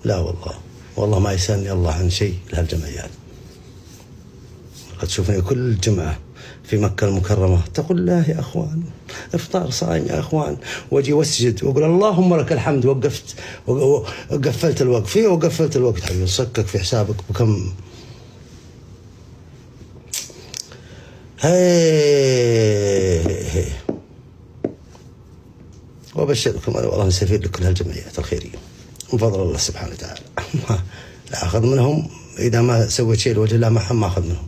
لا والله ما يسألني الله عن شيء لهالجمعيات. قد تشوفني كل جمعة في مكة المكرمة تقول لا يا أخوان إفطار صايم يا أخوان، وأجي واسجد وأقول اللهم لك الحمد، وقفلت الوقت فيه وقفلت الوقت حبيبي، صكك في حسابك بكم. هي وأبشركم أنا والله نستفيد لكل هالجمعيات الخيرية من فضل الله سبحانه وتعالى. لا أخذ منهم إذا ما سويت شيء لوجه الله ما أخذ منهم.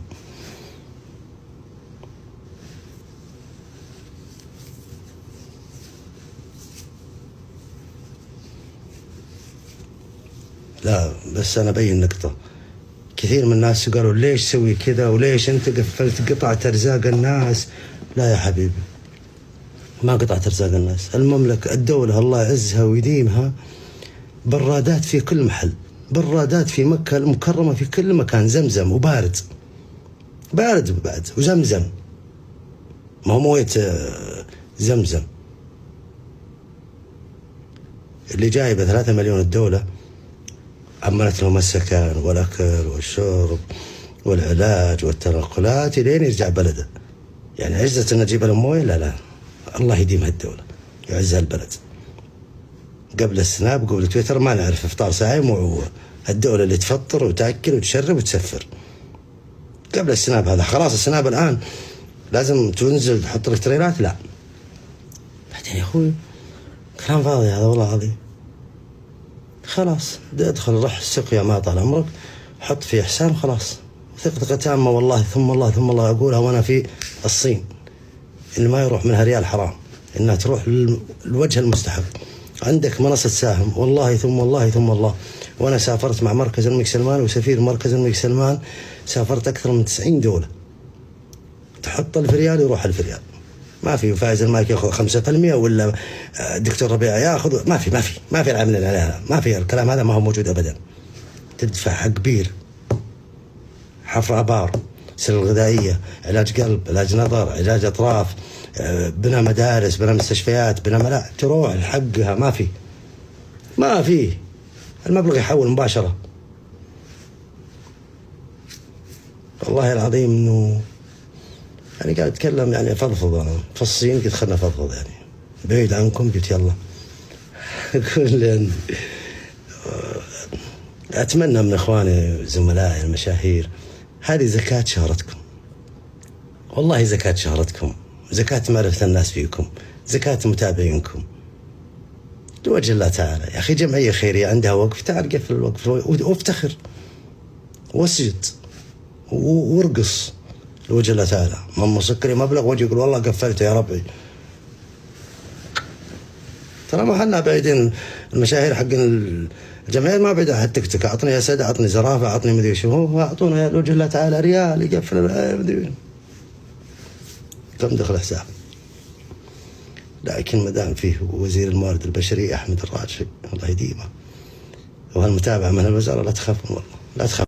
لا بس أنا أبين نقطة، كثير من الناس قالوا ليش سوي كذا وليش أنت قفلت قطعة أرزاق الناس. لا يا حبيبي ما قطعت أرزاق الناس، المملكة الدولة الله يعزها ويديمها برادات في كل محل، برادات في مكة المكرمة في كل مكان، زمزم وبارد بارد بعد، وزمزم ما هو موية زمزم اللي جايبة 3 مليون الدولة عملت لهم السكن والأكل والشرب والعلاج والتنقلات لين يرجع بلده. يعني عزت أن نجيب لهم مويه؟ لا الله يديمها الدولة يعزها البلد. قبل السناب قبل تويتر ما نعرف افطار صايم، الدولة اللي تفطر وتأكل وتشرب وتسفر. قبل السناب هذا خلاص، السناب الآن لازم تنزل تحط لك تريلات. لا بعدين يا أخوي كلام فاضي هذا والله العظيم. خلاص ادخل رح السقيا ما طال عمرك، حط في حساب خلاص، ثقة تامة والله ثم الله أقولها وأنا في الصين، إن ما يروح منها ريال حرام، إنها تروح للوجه المستحق. عندك منصة ساهم والله ثم الله، وأنا سافرت مع مركز الملك سلمان وسفير مركز الملك سلمان، سافرت أكثر من 90 دولة. تحط ألف ريال يروح 1000 ريال، ما في فايز المالك ياخذ 5% ولا الدكتور ربيع ياخذ، ما في العمل عليها، ما في الكلام هذا، ما هو موجود ابدا. تدفع حق بير، حفر ابار، سلة غذائيه، علاج قلب، علاج نظر، علاج اطراف، بناء مدارس، بناء مستشفيات، لا تروح حقها. ما في المبلغ يحول مباشره. والله العظيم انه يعني قاعد اتكلم يعني فضفض. انا في الصين قلت خلنا فضفض يعني بعيد عنكم، قلت يلا. كل اتمنى من اخواني زملائي المشاهير، هذه زكاة شهرتكم، والله زكاة شهرتكم، زكاة معرفة الناس فيكم، زكاة متابعينكم لوجه الله تعالى. يا اخي جمعية خيرية عندها وقف، تعال قفل الوقف وافتخر واسجد وارقص لوجه الله تعالى. ما مسكري مبلغ وجه يقول والله قفلته يا ربي. ترى ما حنا بعيدين، المشاهير حق الجماهير ما بعيد على التيك توك، اعطني اسد، اعطني زرافه، اعطني مدري شو، هو اعطونا لوجه الله تعالى ريال يقفل مدري كم دخل حساب. لكن ما دام فيه وزير الموارد البشريه احمد الراجحي الله يديمه، وهالمتابعه من الوزاره، لا تخافون والله لا تخافون.